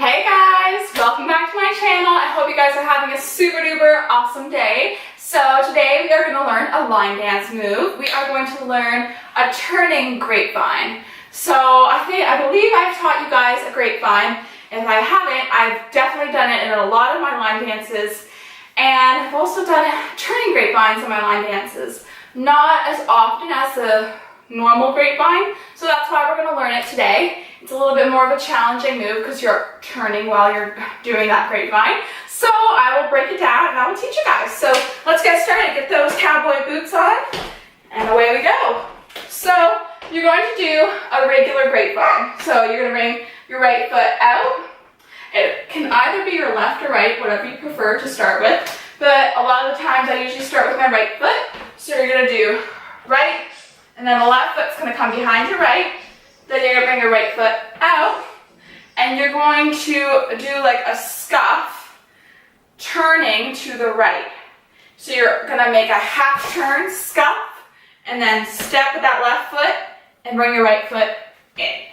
Hey guys, welcome back to my channel. I hope you guys are having a super duper awesome day. So today we are going to learn a line dance move. We are going to learn a turning grapevine. So I believe I've taught you guys a grapevine. If I haven't, I've definitely done it in a lot of my line dances. And I've also done turning grapevines in my line dances. Not as often as the normal grapevine, so that's why we're going to learn it today. It's a little bit more of a challenging move because you're turning while you're doing that grapevine. So I will break it down and I will teach you guys. So let's get started. Get those cowboy boots on and away we go. So you're going to do a regular grapevine. So you're going to bring your right foot out. It can either be your left or right, whatever you prefer to start with. But a lot of the times I usually start with my right foot. So you're going to do right, and then the left foot's going to come behind your right. Then you're going to bring your right foot out, and you're going to do like a scuff, turning to the right. So you're going to make a half turn, scuff, and then step with that left foot and bring your right foot in.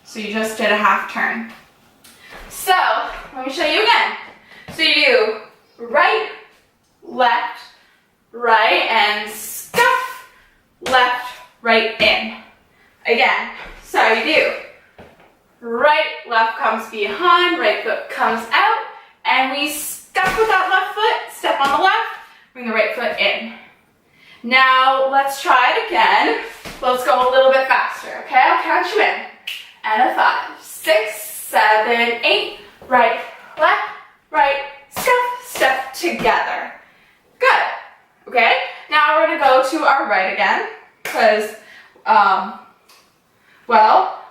So you just did a half turn. So let me show you again. So you do right, left, right, and scuff, left, right, in. Again, so you do right, left comes behind, right foot comes out, and we scuff with that left foot, step on the left, bring the right foot in. Now let's try it again. Let's go a little bit faster, okay? I'll count you in. And a 5, 6, 7, 8, right, left, right, scuff, step together. Good. Okay, now we're going to go to our right again, because,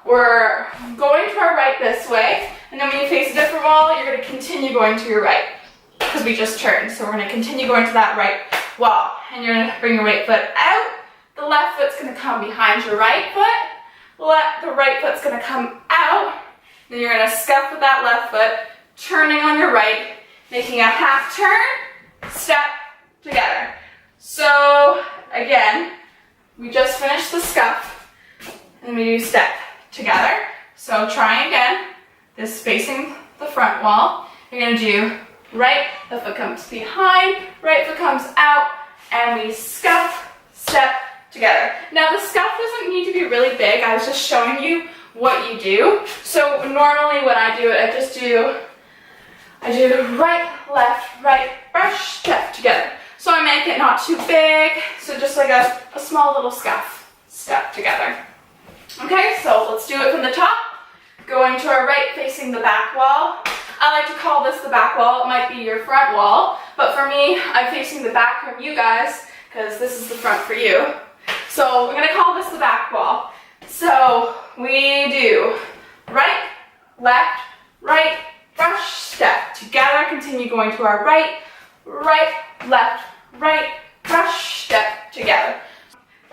we're going to our right this way, and then when you face a different wall, you're going to continue going to your right, because we just turned, so we're going to continue going to that right wall, and you're going to bring your right foot out, the left foot's going to come behind your right foot, the right foot's going to come out, then you're going to scuff with that left foot, turning on your right, making a half turn, step together. So again, we just finished the scuff and we do step together. So try again, this facing the front wall. You're going to do right, the foot comes behind, right foot comes out, and we scuff, step together. Now the scuff doesn't need to be really big. I was just showing you what you do. So normally when I do it, I do right, left, right, brush, step together. So I make it not too big, so just like a small little scuff, step together. Okay, so let's do it from the top. Going to our right, facing the back wall. I like to call this the back wall. It might be your front wall, but for me, I'm facing the back from you guys, because this is the front for you. So we're going to call this the back wall. So we do right, left, right, brush, step together. Continue going to our right, right, left, right, brush, step together.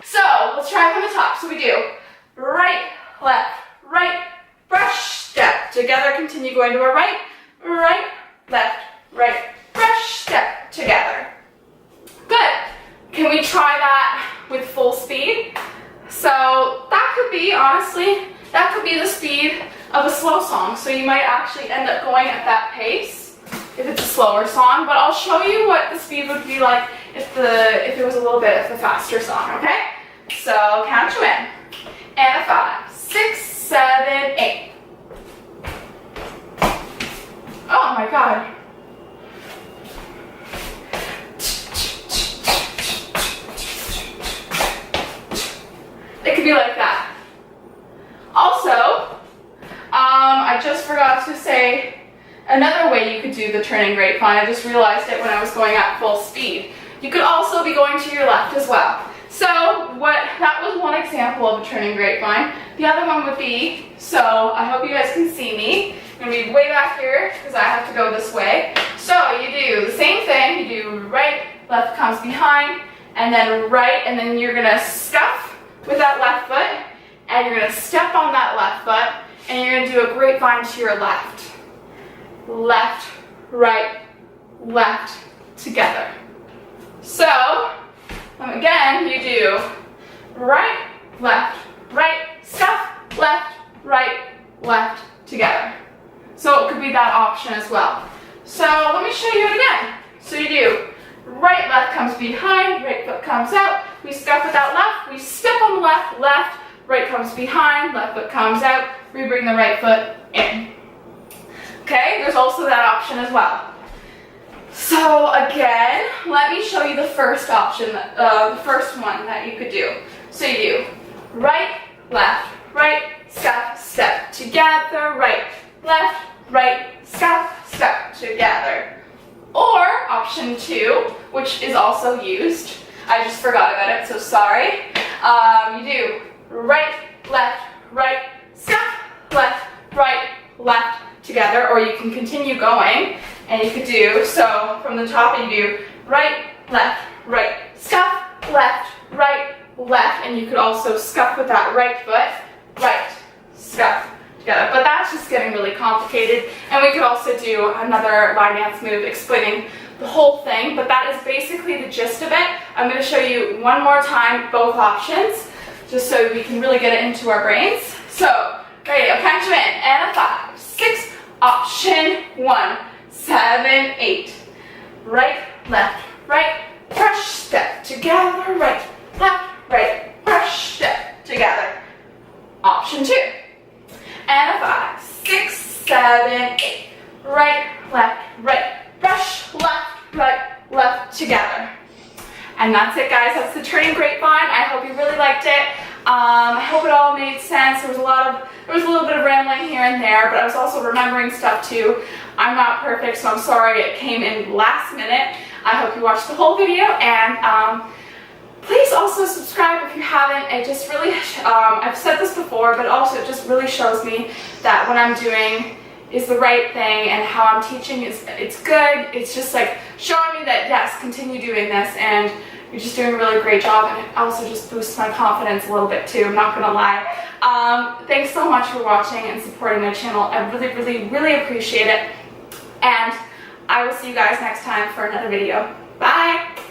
So let's try from the top. So we do right, left, right, brush, step together. Continue going to our right, right, left, right, brush, step together. Good. Can we try that with full speed? So that could be, honestly, that could be the speed of a slow song. So you might actually end up going at that pace if it's a slower song, but I'll show you what the speed would be like if it was a little bit of a faster song, okay? So count you in. And a 5, 6, 7, 8. Oh my God. It could be like that. Also, I just forgot to say another way you could do the turning grapevine. I just realized it when I was going at full speed. You could also be going to your left as well. So that was one example of a turning grapevine. The other one would be, so I hope you guys can see me. I'm going to be way back here because I have to go this way. So you do the same thing. You do right, left comes behind, and then right, and then you're going to scuff with that left foot, and you're going to step on that left foot, and you're going to do a grapevine to your left. Left, right, left, together. So again, you do right, left, right, scuff, left, right, left, together. So So it could be that option as well. So let me show you it again. So you do right, left comes behind, right foot comes out. We scuff with that left, we step on the left, left, right comes behind, left foot comes out. We bring the right foot in. Okay, there's also that option as well. So again, let me show you the first option, the first one that you could do. So you do right, scuff, step, together, right, scuff, step, together. Or option 2, which is also used, I just forgot about it, so sorry. You do right, scuff, left, together, or you can continue going, and you could do, so from the top you do right, scuff, left, and you could also scuff with that right foot, right, scuff, together. But that's just getting really complicated, and we could also do another line dance move explaining the whole thing, but that is basically the gist of it. I'm going to show you one more time both options, just so we can really get it into our brains. So, ready, I'll count you in, and a 5, 6, option 1, 7, 8. Right, brush, step, together, right, brush, step, together. Option 2. And a 5, 6, 7, 8. Right, brush, left, together. And that's it, guys. That's the turning grapevine. I hope you really liked it. I hope it all made sense. There was a little bit of rambling here and there, but I was also remembering stuff too. I'm not perfect, so I'm sorry it came in last minute. I hope you watched the whole video, and please also subscribe if you haven't. It just really, I've said this before, but also it just really shows me that what I'm doing is the right thing, and how I'm teaching it's good. It's just like showing me that yes, continue doing this, and you're just doing a really great job, and it also just boosts my confidence a little bit too, I'm not gonna lie. Thanks so much for watching and supporting my channel. I really appreciate it, and I will see you guys next time for another video. Bye!